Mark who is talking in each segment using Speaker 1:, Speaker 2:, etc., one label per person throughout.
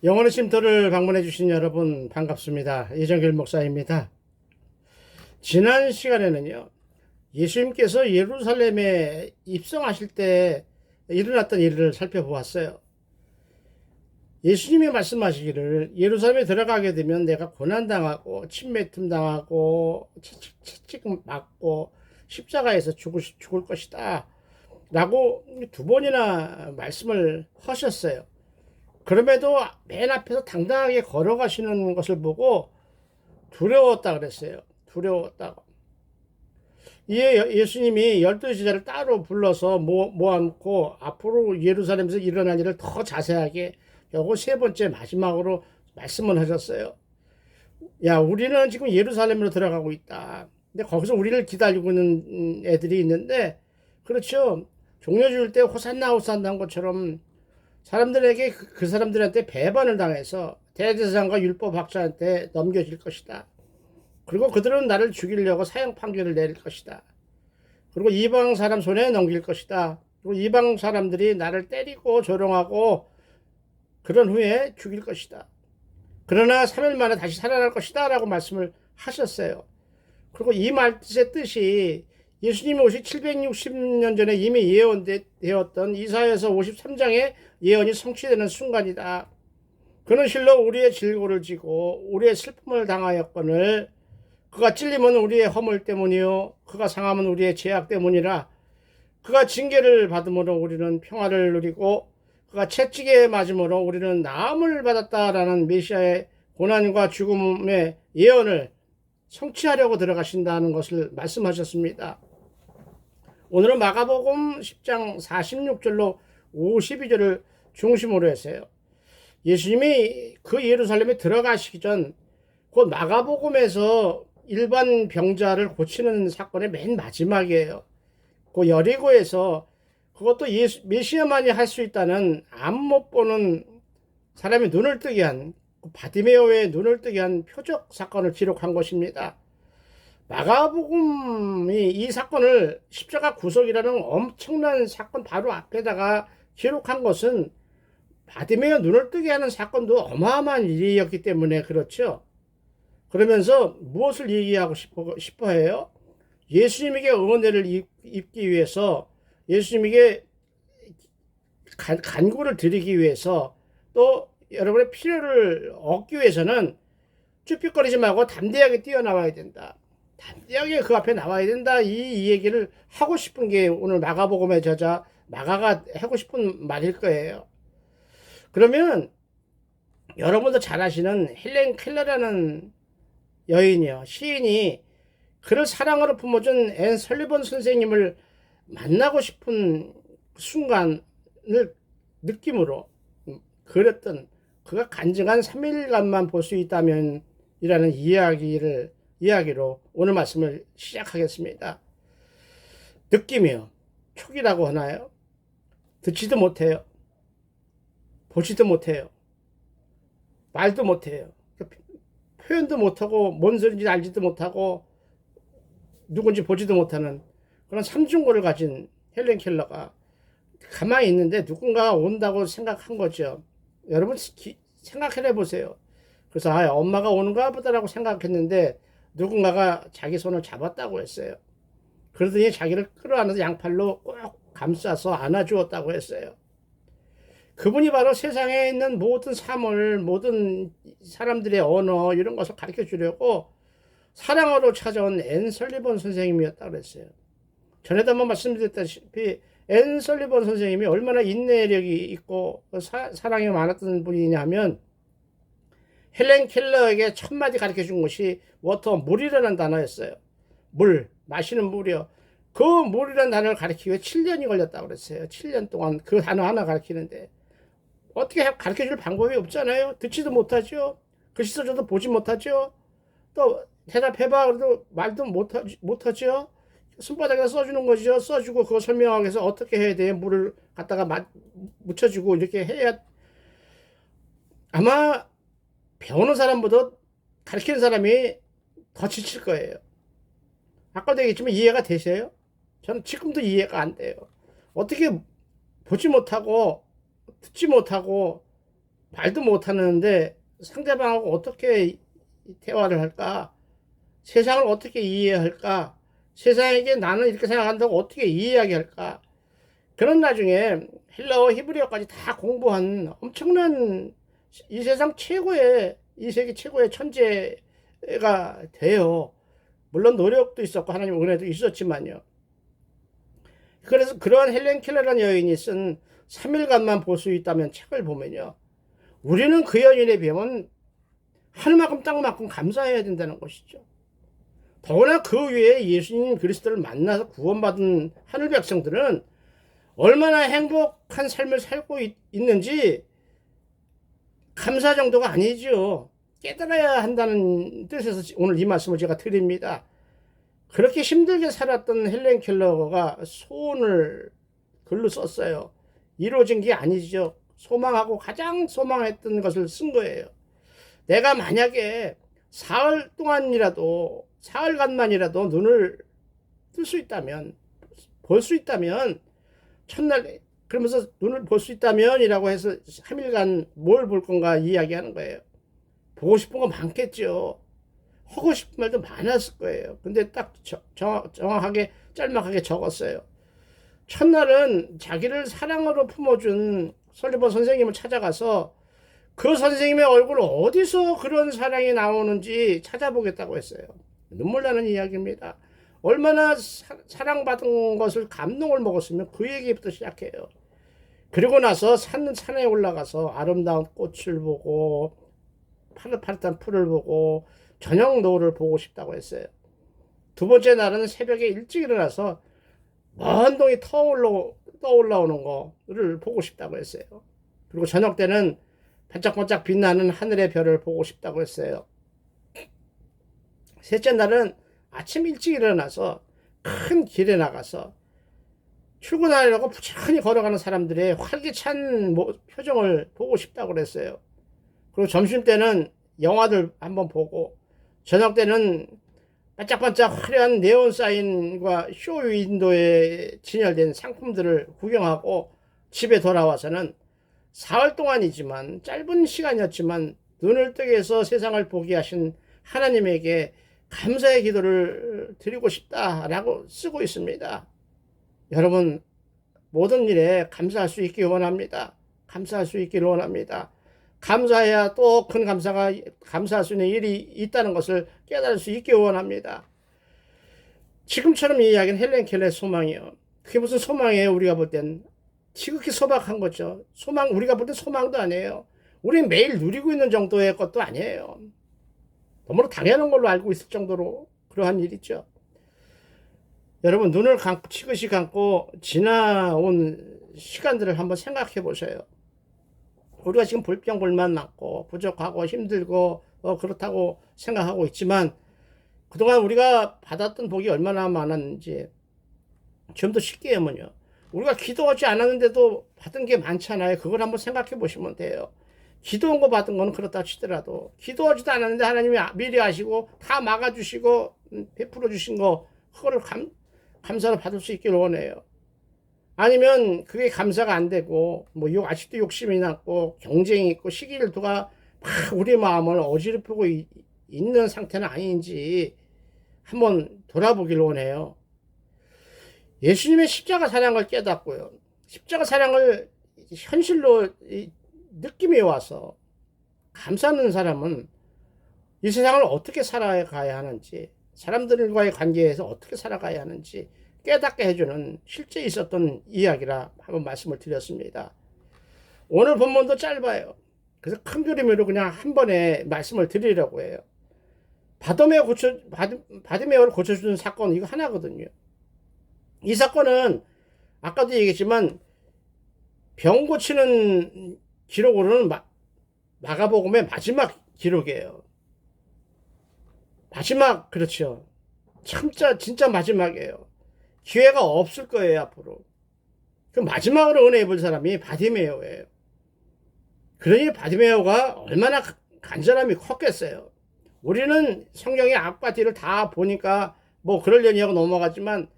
Speaker 1: 영혼의 쉼터를 방문해 주신 여러분 반갑습니다. 이정길 목사입니다. 지난 시간에는요, 예수님께서 예루살렘에 입성하실 때 일어났던 일을 살펴보았어요. 예수님이 말씀하시기를 예루살렘에 들어가게 되면 내가 고난당하고 침매틈 당하고 채찍 맞고 십자가에서 죽을 것이다 라고 두 번이나 말씀을 하셨어요. 그럼에도 맨 앞에서 당당하게 걸어가시는 것을 보고 두려웠다 그랬어요. 두려웠다고. 이에 예수님이 12제자를 따로 불러서 모아놓고 앞으로 예루살렘에서 일어날 일을 더 자세하게 요거 세 번째 마지막으로 말씀을 하셨어요. 야, 우리는 지금 예루살렘으로 들어가고 있다. 근데 거기서 우리를 기다리고 있는 애들이 있는데, 그렇죠. 종려 줄 때 호산나 호산나 한 것처럼 사람들에게 그 사람들한테 배반을 당해서 대제사장과 율법학자한테 넘겨질 것이다. 그리고 그들은 나를 죽이려고 사형 판결을 내릴 것이다. 그리고 이방 사람 손에 넘길 것이다. 그리고 이방 사람들이 나를 때리고 조롱하고 그런 후에 죽일 것이다. 그러나 3일 만에 다시 살아날 것이다 라고 말씀을 하셨어요. 그리고 이 말씀의 뜻이 예수님이 오시 760년 전에 이미 예언되었던 이사야서 53장의 예언이 성취되는 순간이다. 그는 실로 우리의 질고를 지고 우리의 슬픔을 당하였거늘 그가 찔림은 우리의 허물 때문이요 그가 상함은 우리의 죄악 때문이라. 그가 징계를 받음으로 우리는 평화를 누리고 그가 채찍에 맞음으로 우리는 나음을 받았다라는 메시아의 고난과 죽음의 예언을 성취하려고 들어가신다는 것을 말씀하셨습니다. 오늘은 마가복음 10장 46절로 52절을 중심으로 했어요. 예수님이 그 예루살렘에 들어가시기 전 곧 마가복음에서 일반 병자를 고치는 사건의 맨 마지막이에요. 그 여리고에서 그것도 메시아만이 할 수 있다는 앞 못 보는 사람의 눈을 뜨게 한 바디메오의 눈을 뜨게 한 표적 사건을 기록한 것입니다. 마가복음이 이 사건을 십자가 구속이라는 엄청난 사건 바로 앞에다가 기록한 것은 바디메오 눈을 뜨게 하는 사건도 어마어마한 일이었기 때문에 그렇죠. 그러면서 무엇을 얘기하고 싶어 해요? 예수님에게 은혜를 입기 위해서, 예수님에게 간구를 드리기 위해서, 또 여러분의 필요를 얻기 위해서는 쭈뼛거리지 말고 담대하게 뛰어나와야 된다. 담대하게 그 앞에 나와야 된다. 이 얘기를 하고 싶은 게 오늘 마가복음의 저자 마가가 하고 싶은 말일 거예요. 그러면 여러분도 잘 아시는 헬렌 켈러라는 여인이요, 시인이 그를 사랑으로 품어준 앤 설리번 선생님을 만나고 싶은 순간을 느낌으로 그렸던, 그가 간증한 3일간만 볼 수 있다면 이라는 이야기로 오늘 말씀을 시작하겠습니다. 느낌이요, 촉이라고 하나요? 듣지도 못해요. 보지도 못해요. 말도 못해요. 표현도 못하고 뭔 소리인지 알지도 못하고 누군지 보지도 못하는 그런 삼중고를 가진 헬렌 켈러가 가만히 있는데 누군가가 온다고 생각한 거죠. 여러분 생각해 보세요. 그래서 엄마가 오는가 보다라고 생각했는데 누군가가 자기 손을 잡았다고 했어요. 그러더니 자기를 끌어안아서 양팔로 꼭 감싸서 안아주었다고 했어요. 그분이 바로 세상에 있는 모든 사물, 모든 사람들의 언어 이런 것을 가르쳐 주려고 사랑으로 찾아온 앤 설리번 선생님이었다고 그랬어요. 전에도 한번 말씀드렸다시피 앤 설리번 선생님이 얼마나 인내력이 있고 사랑이 많았던 분이냐 하면 헬렌 켈러에게 첫 마디 가르쳐 준 것이 물이라는 단어였어요. 물, 마시는 물이요. 그 물이라는 단어를 가르치기 위해 7년이 걸렸다고 그랬어요. 7년 동안 그 단어 하나 가르치는데 어떻게 가르쳐 줄 방법이 없잖아요. 듣지도 못하죠. 글씨 써줘도 보지 못하죠. 또 대답해봐 그래도 말도 못하죠. 손바닥에 써주는 거죠. 써주고 그거 설명하기 위해서 어떻게 해야 돼. 물을 갖다가 묻혀주고 이렇게 해야. 아마 배우는 사람보다 가르치는 사람이 더 지칠 거예요. 아까도 얘기했지만 이해가 되세요? 저는 지금도 이해가 안 돼요. 어떻게 보지 못하고 듣지 못하고 말도 못하는데 상대방하고 어떻게 대화를 할까? 세상을 어떻게 이해할까? 세상에게 나는 이렇게 생각한다고 어떻게 이해하게 할까? 그런 나중에 헬라어 히브리어까지 다 공부한 엄청난 이 세상 최고의, 이 세계 최고의 천재가 돼요. 물론 노력도 있었고 하나님 은혜도 있었지만요. 그래서 그러한 헬렌 켈러라는 여인이 쓴 3일간만 볼 수 있다면 책을 보면요, 우리는 그 여인에 비하면 하늘만큼 땅만큼 감사해야 된다는 것이죠. 더구나 그 위에 예수님 그리스도를 만나서 구원받은 하늘 백성들은 얼마나 행복한 삶을 살고 있는지 감사 정도가 아니죠. 깨달아야 한다는 뜻에서 오늘 이 말씀을 제가 드립니다. 그렇게 힘들게 살았던 헬렌 켈러가 소원을 글로 썼어요. 이루어진 게 아니죠. 소망하고 가장 소망했던 것을 쓴 거예요. 내가 만약에 사흘 동안이라도, 사흘간만이라도 눈을 뜰 수 있다면, 볼 수 있다면, 첫날, 그러면서 눈을 볼 수 있다면 이라고 해서 3일간 뭘 볼 건가 이야기하는 거예요. 보고 싶은 거 많겠죠. 하고 싶은 말도 많았을 거예요. 근데 딱 정확하게 짤막하게 적었어요. 첫날은 자기를 사랑으로 품어준 설리번 선생님을 찾아가서 그 선생님의 얼굴 어디서 그런 사랑이 나오는지 찾아보겠다고 했어요. 눈물 나는 이야기입니다. 얼마나 사랑받은 것을 감동을 먹었으면 그 얘기부터 시작해요. 그리고 나서 산에 올라가서 아름다운 꽃을 보고 파릇파릇한 풀을 보고 저녁 노을을 보고 싶다고 했어요. 두 번째 날은 새벽에 일찍 일어나서 먼 동이 떠올라오는 거를 보고 싶다고 했어요. 그리고 저녁 때는 반짝반짝 빛나는 하늘의 별을 보고 싶다고 했어요. 셋째 날은 아침 일찍 일어나서 큰 길에 나가서 출근하려고 부지런히 걸어가는 사람들의 활기찬 표정을 보고 싶다고 그랬어요. 그리고 점심 때는 영화들 한번 보고, 저녁 때는 반짝반짝 화려한 네온 사인과 쇼 윈도에 진열된 상품들을 구경하고 집에 돌아와서는 사흘 동안이지만, 짧은 시간이었지만 눈을 뜨게 해서 세상을 보게 하신 하나님에게 감사의 기도를 드리고 싶다라고 쓰고 있습니다. 여러분, 모든 일에 감사할 수 있기 원합니다. 감사할 수 있기를 원합니다. 감사해야 또 큰 감사할 수 있는 일이 있다는 것을 깨달을 수 있기 원합니다. 지금처럼 이야기는 헬렌 켈러의 소망이요. 그게 무슨 소망이에요? 우리가 볼 땐 지극히 소박한 거죠. 우리가 볼 땐 소망도 아니에요. 우리 매일 누리고 있는 정도의 것도 아니에요. 너무나 당연한 걸로 알고 있을 정도로 그러한 일이죠. 여러분, 눈을 치그시 감고 지나온 시간들을 한번 생각해 보세요. 우리가 지금 불평불만 많고 부족하고 힘들고 그렇다고 생각하고 있지만, 그동안 우리가 받았던 복이 얼마나 많았는지 좀 더 쉽게 하면요, 우리가 기도하지 않았는데도 받은 게 많잖아요. 그걸 한번 생각해 보시면 돼요. 기도한 거 받은 거는 그렇다 치더라도, 기도하지도 않았는데 하나님이 미리 아시고 다 막아주시고 베풀어 주신 거, 그거를 감사로 받을 수 있기를 원해요. 아니면 그게 감사가 안 되고 아직도 욕심이 났고 경쟁이 있고 시기를두가 막 우리 마음을 어지럽히고 있는 상태는 아닌지 한번 돌아보기를 원해요. 예수님의 십자가 사랑을 깨닫고요, 십자가 사랑을 현실로 느낌이 와서 감사하는 사람은 이 세상을 어떻게 살아가야 하는지, 사람들과의 관계에서 어떻게 살아가야 하는지 깨닫게 해주는 실제 있었던 이야기라 한번 말씀을 드렸습니다. 오늘 본문도 짧아요. 그래서 큰 그림으로 그냥 한 번에 말씀을 드리려고 해요. 바디메오를 고쳐주는 사건, 이거 하나거든요. 이 사건은 아까도 얘기했지만 병 고치는 기록으로는 마가복음의 마지막 기록이에요. 마지막, 그렇죠. 진짜 마지막이에요. 기회가 없을 거예요, 앞으로. 그 마지막으로 은혜 입을 사람이 바디메오예요. 그러니 바디메오가 얼마나 간절함이 컸겠어요. 우리는 성경의 앞과 뒤를 다 보니까 그러려니 하고 넘어가지만,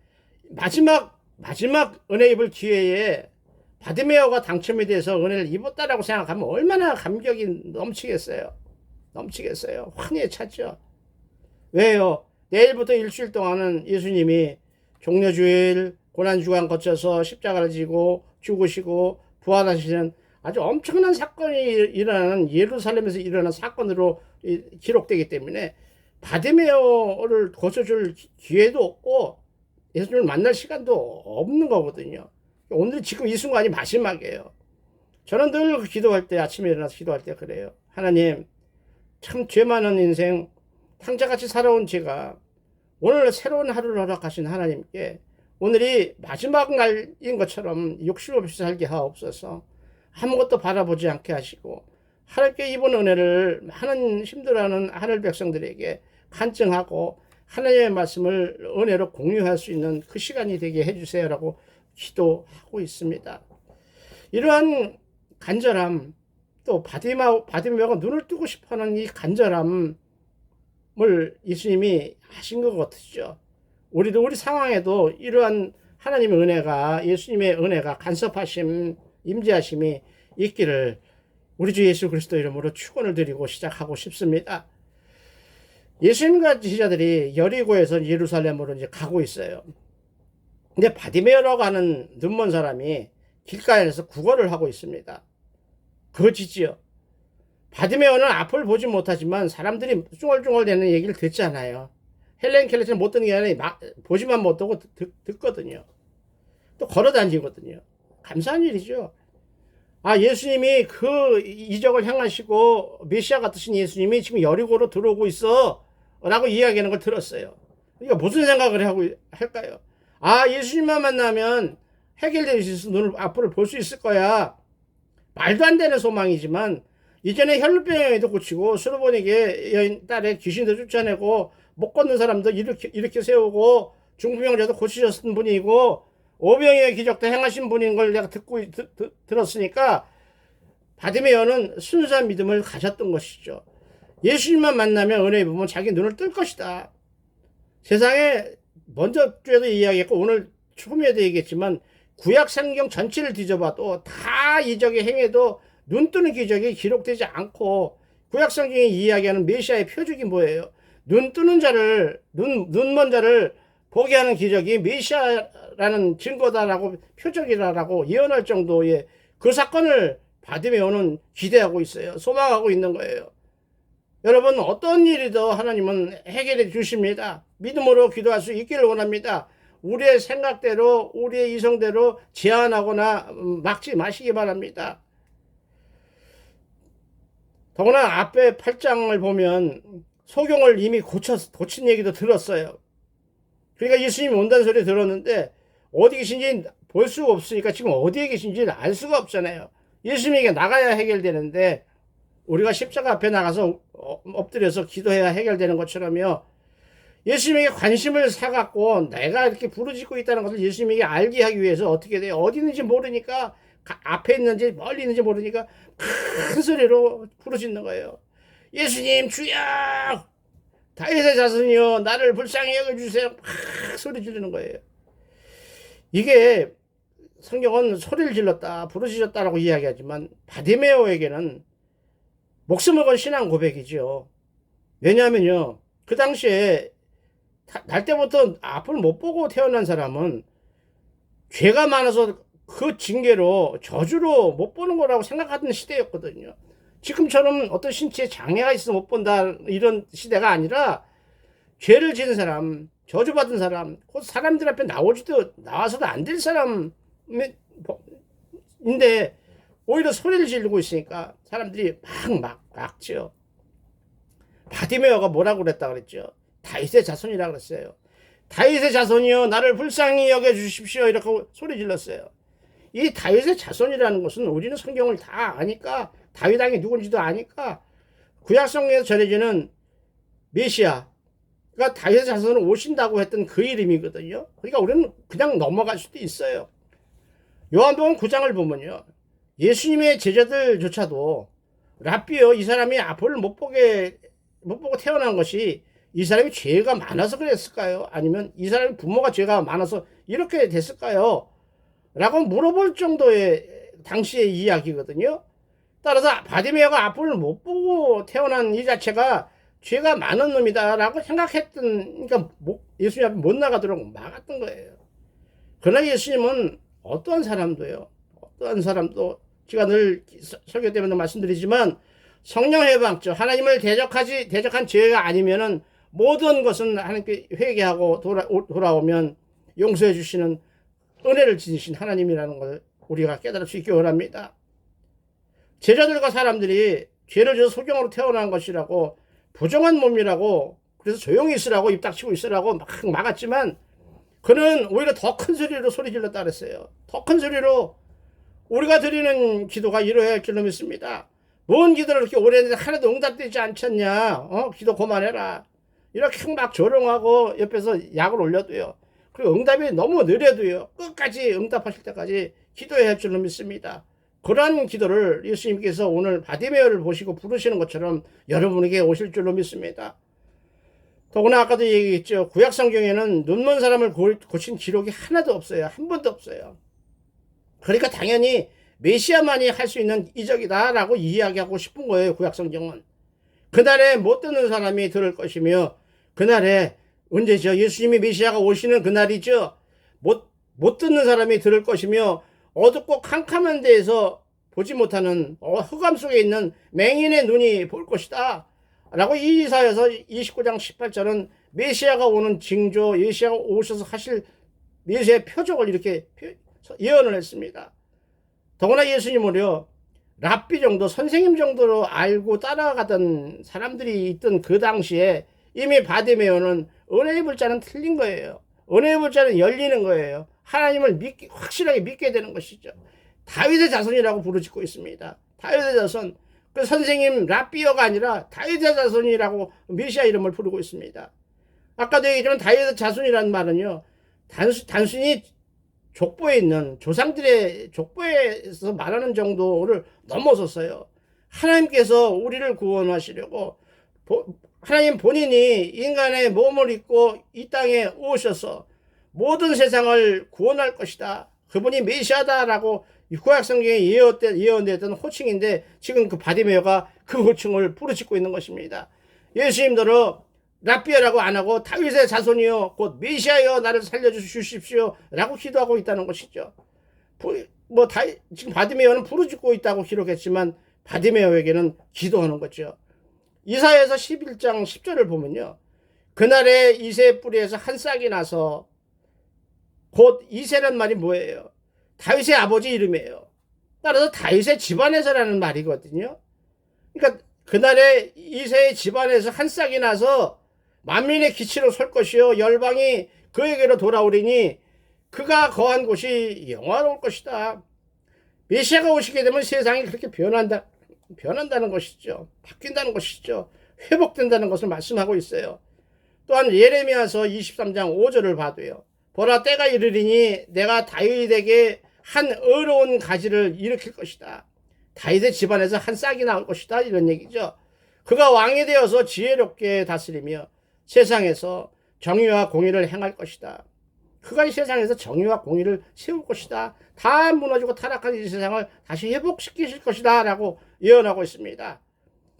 Speaker 1: 마지막 은혜 입을 기회에 바디메어가 당첨이 돼서 은혜를 입었다라고 생각하면 얼마나 감격이 넘치겠어요. 넘치겠어요. 환희에 찼죠. 왜요? 내일부터 일주일 동안은 예수님이 종려주일, 고난주간 거쳐서 십자가를 지고 죽으시고 부활하시는 아주 엄청난 사건이 일어나는 예루살렘에서 일어난 사건으로 기록되기 때문에 바디메어를 고쳐줄 기회도 없고 예수님을 만날 시간도 없는 거거든요. 오늘 지금 이 순간이 마지막이에요. 저는 늘 기도할 때, 아침에 일어나서 기도할 때 그래요. 하나님, 참 죄 많은 인생, 탕자같이 살아온 제가 오늘 새로운 하루를 허락하신 하나님께 오늘이 마지막 날인 것처럼 욕심 없이 살게 하옵소서. 아무것도 바라보지 않게 하시고 하나님께 입은 은혜를 많은 힘들어하는 하늘 백성들에게 간증하고 하나님의 말씀을 은혜로 공유할 수 있는 그 시간이 되게 해주세요라고 기도하고 있습니다. 이러한 간절함, 또 바디메어가 눈을 뜨고 싶어하는 이 간절함을 예수님이 하신 것 같으죠. 우리도 우리 상황에도 이러한 하나님의 은혜가, 예수님의 은혜가, 간섭하심, 임재하심이 있기를 우리 주 예수 그리스도 이름으로 축원을 드리고 시작하고 싶습니다. 예수님과 제자들이 여리고에서 예루살렘으로 이제 가고 있어요. 근데 바디메어라고 하는 눈먼 사람이 길가에서 구걸을 하고 있습니다. 거지지요. 바디메어는 앞을 보지 못하지만 사람들이 쭝얼쭝얼 대는 얘기를 듣잖아요. 헬렌 켈레처럼 못 듣는 게 아니라 보지만 못하고 듣거든요. 또 걸어 다니거든요. 감사한 일이죠. 아, 예수님이 그 이적을 행하시고 메시아 같으신 예수님이 지금 여리고로 들어오고 있어 라고 이야기하는 걸 들었어요. 그러니까 무슨 생각을 할까요? 아, 예수님만 만나면 해결될 수 있어. 눈을 앞으로 볼 수 있을 거야. 말도 안 되는 소망이지만 이전에 혈루병에도 고치고 수르보니게 여인 딸의 귀신도 쫓아내고 못 걷는 사람도 이렇게 세우고 중풍병자도 고치셨던 분이고 오병이의 기적도 행하신 분인 걸 내가 들었으니까 바디메어는 순수한 믿음을 가졌던 것이죠. 예수님만 만나면 은혜 입으면 자기 눈을 뜰 것이다. 세상에 먼저 주에도 이야기했고 오늘 초미에도 얘기했지만 구약 성경 전체를 뒤져봐도 다 이적의 행해도 눈 뜨는 기적이 기록되지 않고 구약 성경이 이야기하는 메시아의 표적이 뭐예요? 눈 뜨는 자를 눈먼 자를 보게 하는 기적이 메시아라는 증거다라고 표적이라고 예언할 정도의 그 사건을 바디메어는 기대하고 있어요. 소망하고 있는 거예요. 여러분 어떤 일이든 하나님은 해결해 주십니다. 믿음으로 기도할 수 있기를 원합니다. 우리의 생각대로 우리의 이성대로 제한하거나 막지 마시기 바랍니다. 더구나 앞에 8장을 보면 소경을 이미 고친 얘기도 들었어요. 그러니까 예수님이 온다는 소리 들었는데 어디 계신지 볼 수가 없으니까 지금 어디에 계신지 알 수가 없잖아요. 예수님에게 나가야 해결되는데 우리가 십자가 앞에 나가서 엎드려서 기도해야 해결되는 것처럼요. 예수님에게 관심을 사갖고 내가 이렇게 부르짖고 있다는 것을 예수님에게 알게 하기 위해서 어떻게 돼요? 어디 있는지 모르니까 앞에 있는지 멀리 있는지 모르니까 큰 소리로 부르짖는 거예요. 예수님 주여 다윗의 자손이여 나를 불쌍히 여겨주세요. 막 소리 지르는 거예요. 이게 성경은 소리를 질렀다 부르짖었다라고 이야기하지만 바디메오에게는 목숨을 건 신앙 고백이죠. 왜냐하면요 그 당시에 날 때부터 앞을 못 보고 태어난 사람은 죄가 많아서 그 징계로 저주로 못 보는 거라고 생각하던 시대였거든요. 지금처럼 어떤 신체에 장애가 있어서 못 본다 이런 시대가 아니라 죄를 지은 사람, 저주받은 사람, 그 사람들 앞에 나와서도 안 될 사람인데 오히려 소리를 지르고 있으니까 사람들이 막죠. 바디메어가 뭐라고 그랬다 그랬죠? 다윗의 자손이라 그랬어요. 다윗의 자손이여 나를 불쌍히 여겨주십시오 이렇게 소리 질렀어요. 이 다윗의 자손이라는 것은 우리는 성경을 다 아니까 다윗 왕이 누군지도 아니까 구약성경에서 전해지는 메시아가 다윗의 자손으로 오신다고 했던 그 이름이거든요. 그러니까 우리는 그냥 넘어갈 수도 있어요. 요한복음 9장을 보면요. 예수님의 제자들조차도 랍비요 이 사람이 앞을 못 보고 태어난 것이 이 사람이 죄가 많아서 그랬을까요? 아니면 이 사람이 부모가 죄가 많아서 이렇게 됐을까요? 라고 물어볼 정도의 당시의 이야기거든요. 따라서 바디메어가 앞을 못 보고 태어난 이 자체가 죄가 많은 놈이다라고 생각했던, 그러니까 예수님 앞에 못 나가도록 막았던 거예요. 그러나 예수님은 어떠한 사람도 제가 늘 설교 때문에 말씀드리지만 성령 해방죄, 하나님을 대적한 죄가 아니면은 모든 것은 하나님께 회개하고 돌아오면 용서해 주시는 은혜를 지니신 하나님이라는 걸 우리가 깨달을 수 있기 원합니다. 제자들과 사람들이 죄를 지어 소경으로 태어난 것이라고, 부정한 몸이라고, 그래서 조용히 있으라고, 입 닥치고 있으라고 막 막았지만 그는 오히려 더 큰 소리로 소리 질렀다 그랬어요. 더 큰 소리로 우리가 드리는 기도가 이루어야 할 줄로 믿습니다. 뭔 기도를 이렇게 오래 했는데 하나도 응답되지 않겠냐? 기도 그만해라. 이렇게 막 조롱하고 옆에서 약을 올려도요. 그리고 응답이 너무 느려도요. 끝까지 응답하실 때까지 기도해야 할 줄로 믿습니다. 그러한 기도를 예수님께서 오늘 바디메어를 보시고 부르시는 것처럼 여러분에게 오실 줄로 믿습니다. 더구나 아까도 얘기했죠. 구약 성경에는 눈먼 사람을 고친 기록이 하나도 없어요. 한 번도 없어요. 그러니까 당연히 메시아만이 할 수 있는 이적이다라고 이야기하고 싶은 거예요. 구약 성경은. 그날에 못 듣는 사람이 들을 것이며, 그날에 언제죠? 예수님이 메시아가 오시는 그날이죠. 못 듣는 사람이 들을 것이며, 어둡고 캄캄한 데에서 보지 못하는 흑암 속에 있는 맹인의 눈이 볼 것이다 라고 이사야서 29장 18절은 메시아가 오는 징조, 메시아가 오셔서 하실 메시아의 표적을 이렇게 예언을 했습니다. 더구나 예수님을요, 랍비 정도, 선생님 정도로 알고 따라가던 사람들이 있던 그 당시에 이미 바디메어는 은혜의 불자는 틀린 거예요. 은혜의 불자는 열리는 거예요. 하나님을 확실하게 믿게 되는 것이죠. 다윗의 자손이라고 부르짖고 있습니다. 다윗의 자손. 그 선생님 랍비어가 아니라 다윗의 자손이라고 메시아 이름을 부르고 있습니다. 아까도 얘기했지만 다윗의 자손이라는 말은요, 단순히 족보에 있는 조상들의 족보에서 말하는 정도를 넘어섰어요. 하나님께서 우리를 구원하시려고 하나님 본인이 인간의 몸을 입고 이 땅에 오셔서 모든 세상을 구원할 것이다. 그분이 메시아다라고 구약 성경에 예언됐던 호칭인데 지금 그 바디메어가 그 호칭을 부르짖고 있는 것입니다. 예수님들은 랍비어라고 안 하고 다윗의 자손이요 곧 메시아여 나를 살려주십시오 라고 기도하고 있다는 것이죠. 지금 바디메어는 부르짖고 있다고 기록했지만 바디메어에게는 기도하는 거죠. 이사야서 11장 10절을 보면요, 그날에 이새의 뿌리에서 한 싹이 나서, 곧 이새란 말이 뭐예요? 다윗의 아버지 이름이에요. 따라서 다윗의 집안에서라는 말이거든요. 그러니까 그날에 이새의 집안에서 한 싹이 나서 만민의 기치로 설 것이요 열방이 그에게로 돌아오리니 그가 거한 곳이 영화로울 것이다. 메시아가 오시게 되면 세상이 그렇게 변한다는 것이죠. 바뀐다는 것이죠. 회복된다는 것을 말씀하고 있어요. 또한 예레미야서 23장 5절을 봐도요, 보라 때가 이르리니 내가 다윗에게 한 의로운 가지를 일으킬 것이다. 다윗의 집안에서 한 싹이 나올 것이다. 이런 얘기죠. 그가 왕이 되어서 지혜롭게 다스리며 세상에서 정의와 공의를 행할 것이다. 그가 이 세상에서 정의와 공의를 세울 것이다. 다 무너지고 타락한 이 세상을 다시 회복시키실 것이다 라고 예언하고 있습니다.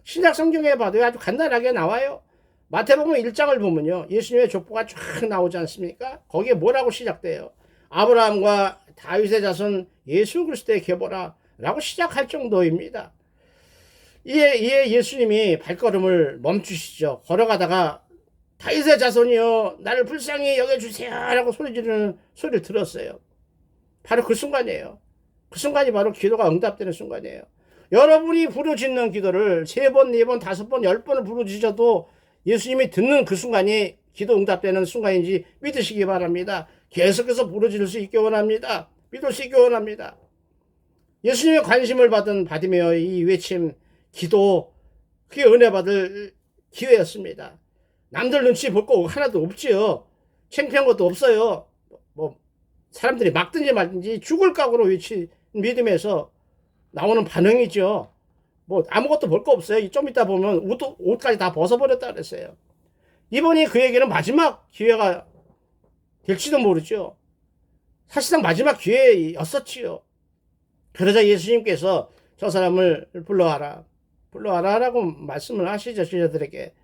Speaker 1: 신약 성경에 봐도 아주 간단하게 나와요. 마태복음 1장을 보면요, 예수님의 족보가 쫙 나오지 않습니까? 거기에 뭐라고 시작돼요? 아브라함과 다윗의 자손 예수 그리스도의 계보라 라고 시작할 정도입니다. 이에 예수님이 발걸음을 멈추시죠. 걸어가다가 다윗의 자손이여 나를 불쌍히 여겨주세요 라고 소리 지르는 소리를 들었어요. 바로 그 순간이에요. 그 순간이 바로 기도가 응답되는 순간이에요. 여러분이 부르짖는 기도를 3번, 4번, 5번, 10번을 부르짖어도 예수님이 듣는 그 순간이 기도 응답되는 순간인지 믿으시기 바랍니다. 계속해서 부르짖을 수 있게 원합니다. 믿을 수 있게 원합니다. 예수님의 관심을 받은 바디메어의 이 외침, 기도, 그게 은혜 받을 기회였습니다. 남들 눈치 볼 거 하나도 없지요. 창피한 것도 없어요. 사람들이 막든지 말든지 죽을 각오로 외친 믿음에서 나오는 반응이죠. 아무것도 볼 거 없어요. 좀 이따 보면 옷까지 다 벗어버렸다 그랬어요. 이번이 그에게는 마지막 기회가 될지도 모르죠. 사실상 마지막 기회였었지요. 그러자 예수님께서 저 사람을 불러와라. 불러와라라고 말씀을 하시죠. 제자들에게.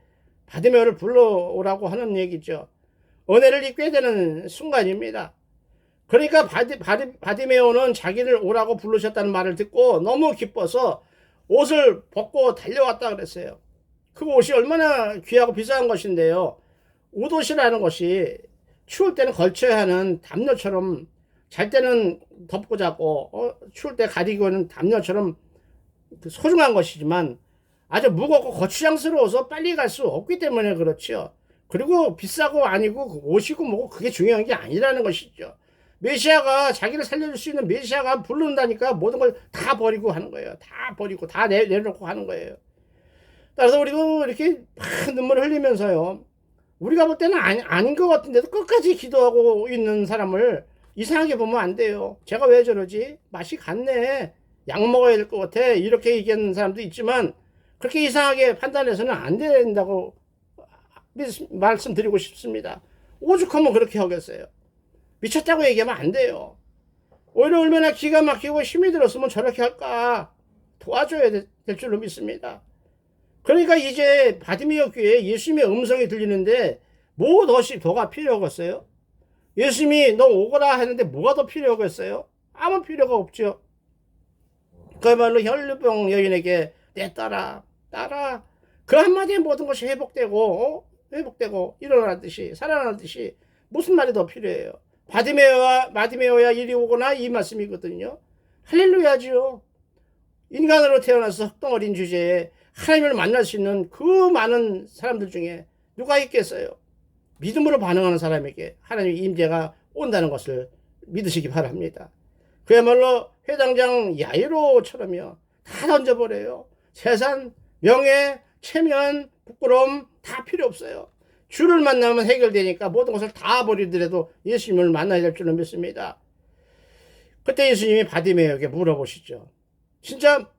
Speaker 1: 바디메오를 불러오라고 하는 얘기죠. 은혜를 입게 되는 순간입니다. 그러니까 바디메오는 자기를 오라고 부르셨다는 말을 듣고 너무 기뻐서 옷을 벗고 달려왔다 그랬어요. 그 옷이 얼마나 귀하고 비싼 것인데요. 옷옷이라는 것이 추울 때는 걸쳐야 하는 담요처럼, 잘 때는 덮고 자고 추울 때 가리고 있는 담요처럼 소중한 것이지만 아주 무겁고 거추장스러워서 빨리 갈 수 없기 때문에 그렇죠. 그리고 비싸고 아니고 옷이고 뭐고 그게 중요한 게 아니라는 것이죠. 메시아가, 자기를 살려줄 수 있는 메시아가 부른다니까 모든 걸 다 버리고 하는 거예요. 다 버리고 다 내려놓고 하는 거예요. 따라서 우리도 이렇게 막 눈물을 흘리면서요, 우리가 볼 때는 아닌 것 같은데도 끝까지 기도하고 있는 사람을 이상하게 보면 안 돼요. 제가 왜 저러지? 맛이 갔네. 약 먹어야 될 것 같아. 이렇게 얘기하는 사람도 있지만 그렇게 이상하게 판단해서는 안 된다고 말씀드리고 싶습니다. 오죽하면 그렇게 하겠어요. 미쳤다고 얘기하면 안 돼요. 오히려 얼마나 기가 막히고 힘이 들었으면 저렇게 할까 도와줘야 될 줄로 믿습니다. 그러니까 이제 바디메오 귀에 예수님의 음성이 들리는데 뭐 더가 필요하겠어요? 예수님이 너 오거라 했는데 뭐가 더 필요하겠어요? 아무 필요가 없죠. 그야말로 혈루병 여인에게 내 따라 그 한마디에 모든 것이 회복되고 일어나듯이 살아나듯이 무슨 말이 더 필요해요? 바디메오야 이리 오거나 이 말씀이거든요. 할렐루야지요. 인간으로 태어나서 흑덩어린 주제에 하나님을 만날 수 있는 그 많은 사람들 중에 누가 있겠어요? 믿음으로 반응하는 사람에게 하나님의 임재가 온다는 것을 믿으시기 바랍니다. 그야말로 회당장 야이로처럼요, 다 던져버려요. 재산, 명예, 체면, 부끄러움 다 필요 없어요. 주를 만나면 해결되니까 모든 것을 다 버리더라도 예수님을 만나야 될 줄로 믿습니다. 그때 예수님이 바디메오에게 물어보시죠. 진짜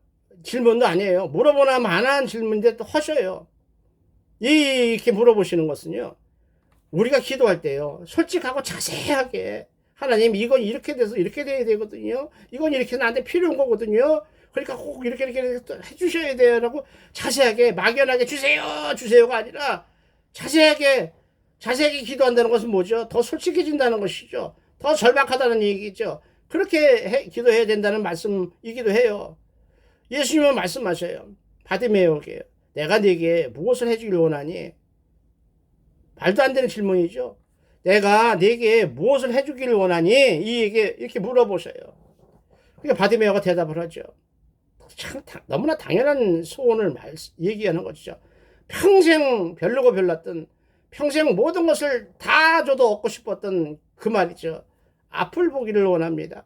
Speaker 1: 질문도 아니에요. 물어보나 마나한 질문인데 또 하셔요. 이렇게 물어보시는 것은요, 우리가 기도할 때요, 솔직하고 자세하게 하나님 이건 이렇게 돼서 이렇게 돼야 되거든요. 이건 이렇게 나한테 필요한 거거든요. 그러니까 꼭 이렇게 해주셔야 돼요 라고 자세하게 막연하게 주세요가 아니라 자세하게 기도한다는 것은 뭐죠? 더 솔직해진다는 것이죠. 더 절박하다는 얘기죠. 그렇게 기도해야 된다는 말씀이기도 해요. 예수님은 말씀하셔요. 바디메오에게 내가 네게 무엇을 해주길 원하니? 말도 안 되는 질문이죠. 내가 네게 무엇을 해주길 원하니? 이렇게 물어보셔요. 그러니까 바디메오가 대답을 하죠. 참 너무나 당연한 소원을 얘기하는 것이죠. 평생 별로고 별났던, 평생 모든 것을 다 줘도 얻고 싶었던 그 말이죠. 앞을 보기를 원합니다.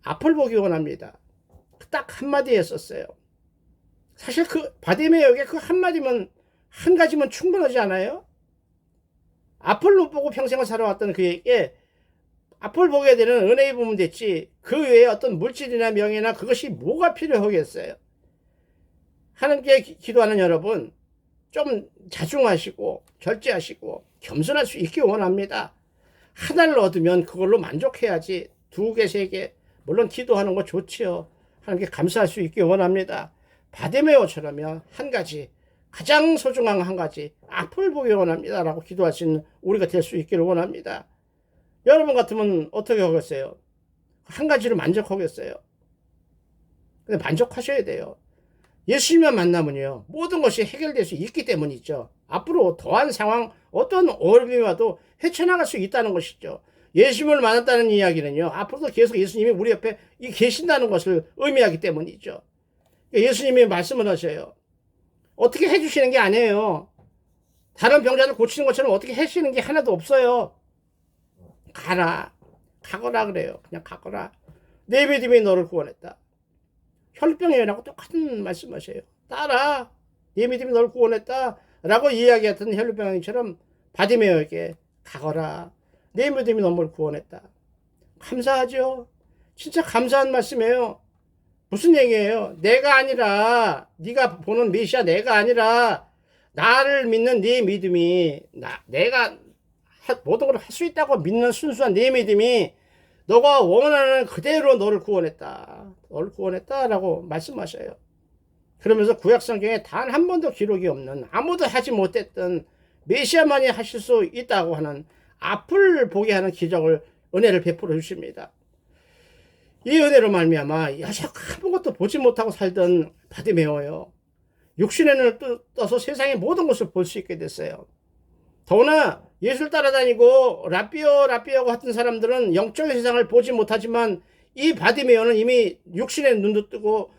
Speaker 1: 앞을 보기 원합니다. 딱 한마디 했었어요. 사실 그 바디메오에게 그 한마디면, 한 가지면 충분하지 않아요? 앞을 못 보고 평생을 살아왔던 그에게 앞을 보게 되는 은혜의 부분 됐지, 그 외에 어떤 물질이나 명예나 그것이 뭐가 필요하겠어요? 하나님께 기도하는 여러분, 좀 자중하시고 절제하시고 겸손할 수 있기 원합니다. 하나를 얻으면 그걸로 만족해야지 2개, 3개, 물론 기도하는 거 좋지요. 하나님께 감사할 수 있기 원합니다. 바디메오처럼요, 한 가지, 가장 소중한 한 가지, 앞을 보기 원합니다 라고 기도할 수 있는 우리가 될 수 있기를 원합니다. 여러분 같으면 어떻게 하겠어요? 한 가지로 만족하겠어요? 근데 만족하셔야 돼요. 예수님만 만나면요, 모든 것이 해결될 수 있기 때문이죠. 앞으로 더한 상황, 어떤 어려움이 와도 헤쳐나갈 수 있다는 것이죠. 예수님을 만났다는 이야기는요, 앞으로도 계속 예수님이 우리 옆에 계신다는 것을 의미하기 때문이죠. 예수님이 말씀을 하셔요. 어떻게 해주시는 게 아니에요. 다른 병자들 고치는 것처럼 어떻게 해주시는 게 하나도 없어요. 가거라 그래요. 그냥 가거라. 내 믿음이 너를 구원했다. 혈병이라고 똑같은 말씀하셔요. 따라, 내 믿음이 너를 구원했다 라고 이야기했던 혈병이처럼 바디메오에게 가거라. 내 믿음이 너를 구원했다. 감사하죠. 진짜 감사한 말씀이에요. 무슨 얘기예요? 내가 아니라, 네가 보는 메시아 내가 아니라 나를 믿는 네 믿음이, 내가 모든 걸 할 수 있다고 믿는 순수한 네 믿음이 너가 원하는 그대로 너를 구원했다. 너를 구원했다라고 말씀하셔요. 그러면서 구약 성경에 단 한 번도 기록이 없는, 아무도 하지 못했던 메시아만이 하실 수 있다고 하는, 앞을 보게 하는 기적을, 은혜를 베풀어 주십니다. 이 은혜로 말미암아 여적 아무것도 보지 못하고 살던 바디메오요, 육신의 눈을 떠서 세상의 모든 것을 볼 수 있게 됐어요. 더구나 예수를 따라다니고 라삐오라삐오고 하던 사람들은 영적인 세상을 보지 못하지만, 이 바디메오는 이미 육신의 눈도 뜨고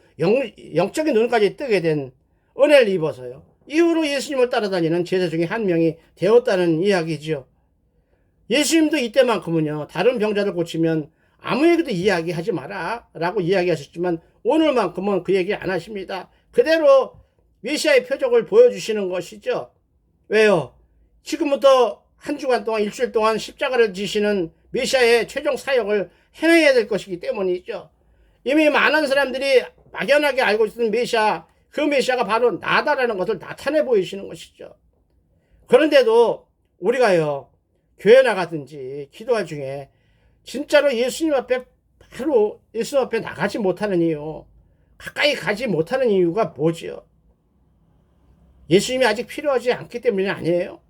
Speaker 1: 영적인 눈까지 뜨게 된 은혜를 입어서요, 이후로 예수님을 따라다니는 제자 중에 한 명이 되었다는 이야기죠. 예수님도 이때만큼은요, 다른 병자를 고치면 아무에게도 이야기하지 마라 라고 이야기하셨지만, 오늘만큼은 그 얘기 안 하십니다. 그대로 메시아의 표적을 보여주시는 것이죠. 왜요? 지금부터 한 주간 동안, 일주일 동안 십자가를 지시는 메시아의 최종 사역을 해내야 될 것이기 때문이죠. 이미 많은 사람들이 막연하게 알고 있는 메시아, 그 메시아가 바로 나다라는 것을 나타내 보이시는 것이죠. 그런데도 우리가요, 교회 나가든지 기도할 중에 진짜로 예수님 앞에, 바로 예수님 앞에 나가지 못하는 이유, 가까이 가지 못하는 이유가 뭐지요? 예수님이 아직 필요하지 않기 때문이 아니에요?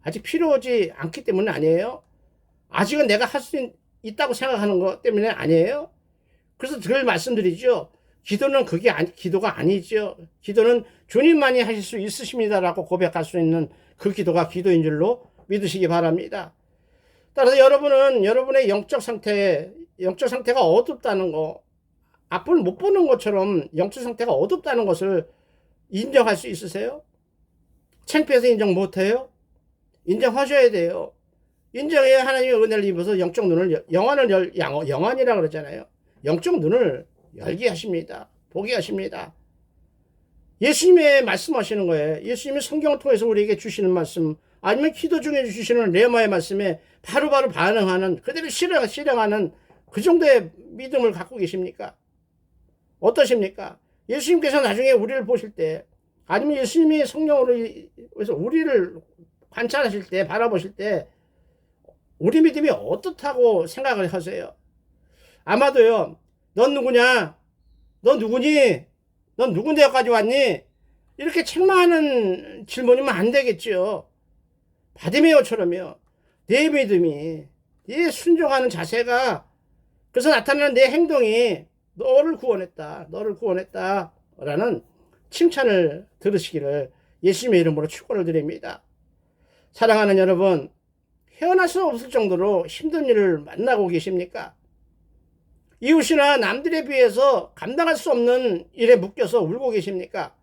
Speaker 1: 아직 필요하지 않기 때문은 아니에요? 아직은 내가 할 수 있다고 생각하는 것 때문에 아니에요? 그래서 늘 말씀드리죠. 기도는 기도가 아니죠. 기도는 주님만이 하실 수 있으십니다라고 고백할 수 있는 그 기도가 기도인 줄로 믿으시기 바랍니다. 따라서 여러분은 여러분의 영적 상태가 어둡다는 거, 앞을 못 보는 것처럼 영적 상태가 어둡다는 것을 인정할 수 있으세요? 창피해서 인정 못해요? 인정하셔야 돼요. 인정해야 하나님의 은혜를 입어서 영적 눈을, 영안이라 그러잖아요. 영적 눈을 열게 하십니다. 보게 하십니다. 예수님의 말씀하시는 거예요. 예수님이 성경을 통해서 우리에게 주시는 말씀, 아니면 기도 중에 주시는 레마의 말씀에 바로바로 반응하는, 그대로 실행하는 그 정도의 믿음을 갖고 계십니까? 어떠십니까? 예수님께서 나중에 우리를 보실 때, 아니면 예수님이 성령으로 해서 우리를 관찰하실 때, 바라보실 때, 우리 믿음이 어떻다고 생각을 하세요? 아마도요, 넌 누구냐? 넌 누구니? 넌 누군 데까지 왔니? 이렇게 책망하는 질문이면 안 되겠죠. 바디메오처럼요, 내 믿음이, 내 순종하는 자세가, 그래서 나타나는 내 행동이 너를 구원했다, 너를 구원했다 라는 칭찬을 들으시기를 예수님의 이름으로 축원을 드립니다. 사랑하는 여러분, 헤어날 수 없을 정도로 힘든 일을 만나고 계십니까? 이웃이나 남들에 비해서 감당할 수 없는 일에 묶여서 울고 계십니까?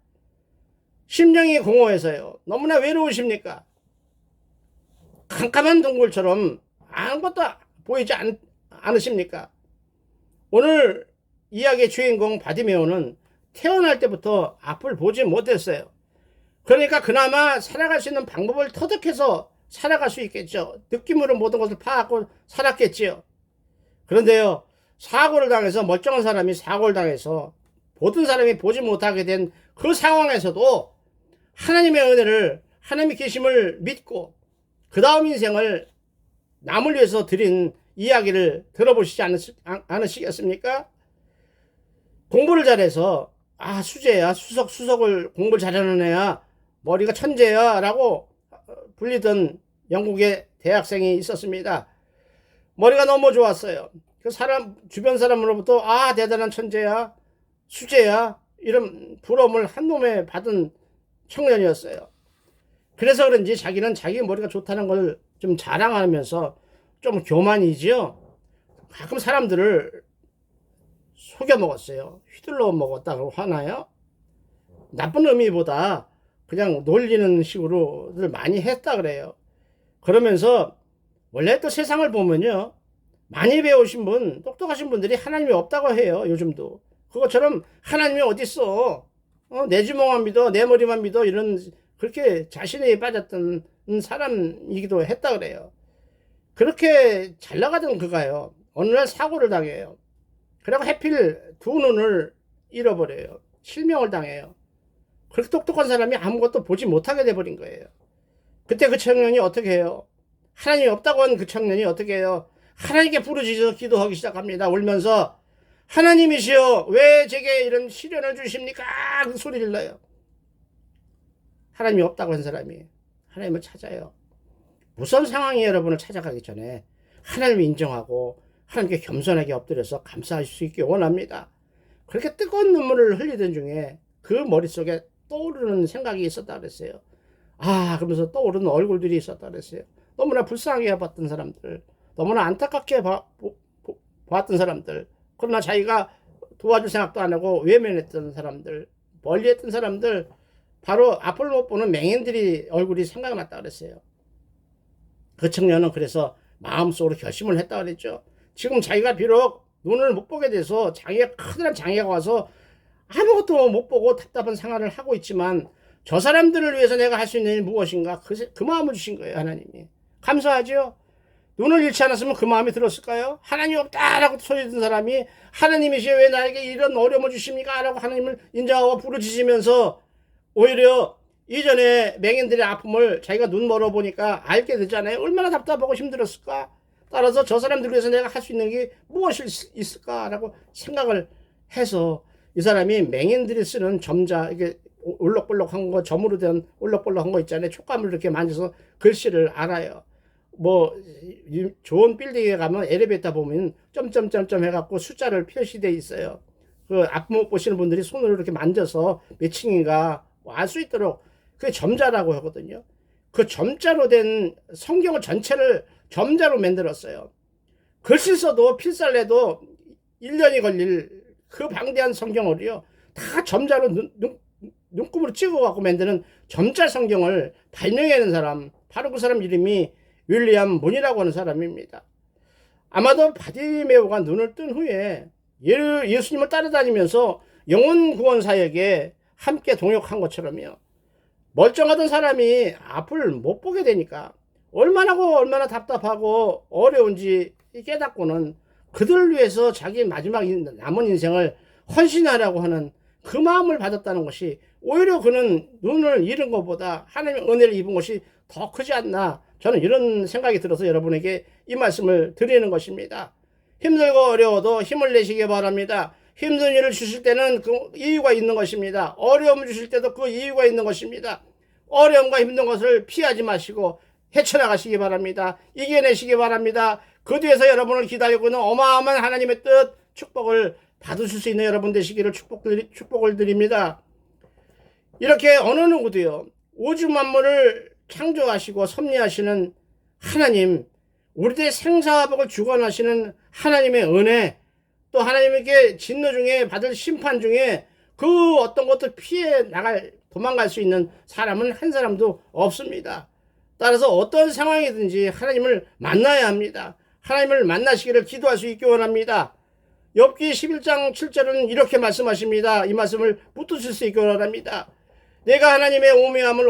Speaker 1: 심령이 공허해서요, 너무나 외로우십니까? 캄캄한 동굴처럼 아무것도 보이지 않으십니까? 오늘 이야기의 주인공 바디메오는 태어날 때부터 앞을 보지 못했어요. 그러니까 그나마 살아갈 수 있는 방법을 터득해서 살아갈 수 있겠죠. 느낌으로 모든 것을 파악하고 살았겠지요. 그런데요, 사고를 당해서, 멀쩡한 사람이 사고를 당해서 모든 사람이 보지 못하게 된 그 상황에서도 하나님의 은혜를, 하나님의 계심을 믿고 그 다음 인생을 남을 위해서 드린 이야기를 들어보시지 않으시겠습니까? 공부를 잘해서, 수재야, 수석을 공부를 잘하는 애야, 머리가 천재야 라고 불리던 영국의 대학생이 있었습니다. 머리가 너무 좋았어요. 그 주변 사람으로부터 대단한 천재야, 수재야, 이런 부러움을 한몸에 받은 청년이었어요. 그래서 그런지 자기는 자기 머리가 좋다는 걸 좀 자랑하면서 좀 교만이지요. 가끔 사람들을 속여 먹었어요. 휘둘러 먹었다고 하나요? 나쁜 의미보다 그냥 놀리는 식으로들 많이 했다 그래요. 그러면서 원래 또 세상을 보면요, 많이 배우신 분, 똑똑하신 분들이 하나님이 없다고 해요. 요즘도 그것처럼 하나님이 어딨어, 내 주먹만 믿어, 내 머리만 믿어, 이런, 그렇게 자신에 빠졌던 사람이기도 했다 그래요. 그렇게 잘 나가던 그가요, 어느 날 사고를 당해요. 그리고 하필 두 눈을 잃어버려요. 실명을 당해요. 그렇게 똑똑한 사람이 아무것도 보지 못하게 돼버린 거예요. 그때 그 청년이 어떻게 해요? 하나님이 없다고 한 그 청년이 어떻게 해요? 하나님께 부르짖어 기도하기 시작합니다. 울면서 하나님이시여 왜 제게 이런 시련을 주십니까? 그 소리를 내요. 하나님이 없다고 한 사람이 하나님을 찾아요. 무슨 상황이 여러분을 찾아가기 전에 하나님을 인정하고 하나님께 겸손하게 엎드려서 감사할 수 있게 원합니다. 그렇게 뜨거운 눈물을 흘리던 중에 그 머릿속에 떠오르는 생각이 있었다 그랬어요. 그러면서 떠오르는 얼굴들이 있었다 그랬어요. 너무나 불쌍하게 봤던 사람들, 너무나 안타깝게 봤던 사람들, 그러나 자기가 도와줄 생각도 안 하고 외면했던 사람들, 멀리했던 사람들, 바로 앞을 못 보는 맹인들이 얼굴이 생각났다 그랬어요. 그 청년은 그래서 마음속으로 결심을 했다 그랬죠. 지금 자기가 비록 눈을 못 보게 돼서 커다란 장애가 와서 아무것도 못 보고 답답한 생활을 하고 있지만 저 사람들을 위해서 내가 할 수 있는 일이 무엇인가, 그 마음을 주신 거예요. 하나님이. 감사하죠. 눈을 잃지 않았으면 그 마음이 들었을까요? 하나님 없다라고 소리든 사람이 하나님이시여 왜 나에게 이런 어려움을 주십니까? 라고 하나님을 인정하고 부르짖으면서 오히려 이전에 맹인들의 아픔을 자기가 눈 멀어보니까 알게 되잖아요. 얼마나 답답하고 힘들었을까? 따라서 저 사람들 위해서 내가 할 수 있는 게 무엇이 있을까라고 생각을 해서 이 사람이 맹인들이 쓰는 점자, 이게 울럭불럭한 거, 점으로 된 울럭불럭한 거 있잖아요. 촉감을 이렇게 만져서 글씨를 알아요. 좋은 빌딩에 가면 엘리베이터 보면 점점점점 해갖고 숫자를 표시돼 있어요. 그 앞 못 보시는 분들이 손으로 이렇게 만져서 몇 층인가 알 수 있도록 그게 점자라고 하거든요. 그 점자로 된 성경을 전체를 점자로 만들었어요. 글씨 써도 필살내도 1년이 걸릴 그 방대한 성경을요, 다 점자로 눈금으로 찍어갖고 만드는 점자 성경을 발명해낸 사람, 바로 그 사람 이름이 윌리엄 문이라고 하는 사람입니다. 아마도 바디메오가 눈을 뜬 후에 예수님을 따라다니면서 영혼 구원 사역에 함께 동역한 것처럼요. 멀쩡하던 사람이 앞을 못 보게 되니까 얼마나 답답하고 어려운지 깨닫고는 그들을 위해서 자기 마지막 남은 인생을 헌신하라고 하는 그 마음을 받았다는 것이 오히려 그는 눈을 잃은 것보다 하나님의 은혜를 입은 것이 더 크지 않나, 저는 이런 생각이 들어서 여러분에게 이 말씀을 드리는 것입니다. 힘들고 어려워도 힘을 내시기 바랍니다. 힘든 일을 주실 때는 그 이유가 있는 것입니다. 어려움을 주실 때도 그 이유가 있는 것입니다. 어려움과 힘든 것을 피하지 마시고 헤쳐나가시기 바랍니다. 이겨내시기 바랍니다. 그 뒤에서 여러분을 기다리고 있는 어마어마한 하나님의 뜻, 축복을 받으실 수 있는 여러분 되시기를 축복을 드립니다. 이렇게 어느 누구도요, 우주 만물을 창조하시고 섭리하시는 하나님, 우리들의 생사복을 주관하시는 하나님의 은혜, 또 하나님에게 진노 중에 받을 심판 중에 그 어떤 것도 도망갈 수 있는 사람은 한 사람도 없습니다. 따라서 어떤 상황이든지 하나님을 만나야 합니다. 하나님을 만나시기를 기도할 수 있기 원합니다. 욥기 11장 7절은 이렇게 말씀하십니다. 이 말씀을 붙드실 수 있기 원합니다. 내가 하나님의 오묘함을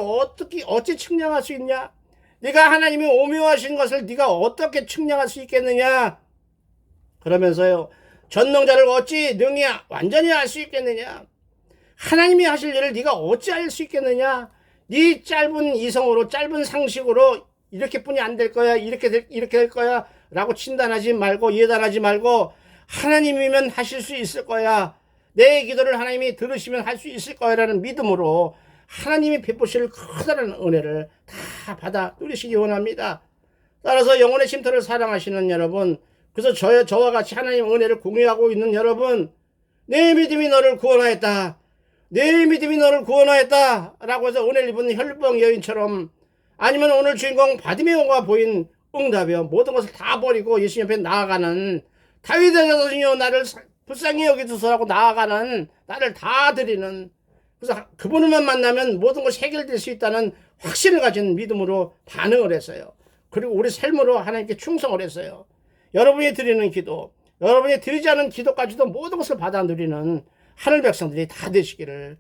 Speaker 1: 어찌 측량할 수 있냐? 네가 하나님이 오묘하신 것을 네가 어떻게 측량할 수 있겠느냐? 그러면서요, 전능자를 어찌 능히 완전히 알 수 있겠느냐? 하나님이 하실 일을 네가 어찌 알 수 있겠느냐? 네 짧은 이성으로, 짧은 상식으로 이렇게뿐이 안 될 거야, 이렇게 될 거야 라고 진단하지 말고, 예단하지 말고, 하나님이면 하실 수 있을 거야, 내 기도를 하나님이 들으시면 할 수 있을 거야 라는 믿음으로 하나님이 베푸실 커다란 은혜를 다 받아 누리시기 원합니다. 따라서 영혼의 쉼터를 사랑하시는 여러분, 그래서 저와 같이 하나님의 은혜를 공유하고 있는 여러분, 내 믿음이 너를 구원하였다, 내 믿음이 너를 구원하였다 라고 해서 은혜를 입은 혈병 여인처럼, 아니면 오늘 주인공 바디메오가 보인 응답이요, 모든 것을 다 버리고 예수님 옆에 나아가는, 다윗의 자손이여 나를 불쌍히 여기소서라고 나아가는, 나를 다 드리는, 그래서 그분만 만나면 모든 것이 해결될 수 있다는 확신을 가진 믿음으로 반응을 했어요. 그리고 우리 삶으로 하나님께 충성을 했어요. 여러분이 드리는 기도, 여러분이 드리지 않은 기도까지도 모든 것을 받아 누리는 하늘 백성들이 다 되시기를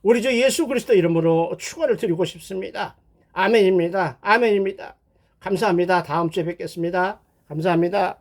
Speaker 1: 우리 주 예수 그리스도 이름으로 축원을 드리고 싶습니다. 아멘입니다. 아멘입니다. 감사합니다. 다음 주에 뵙겠습니다. 감사합니다.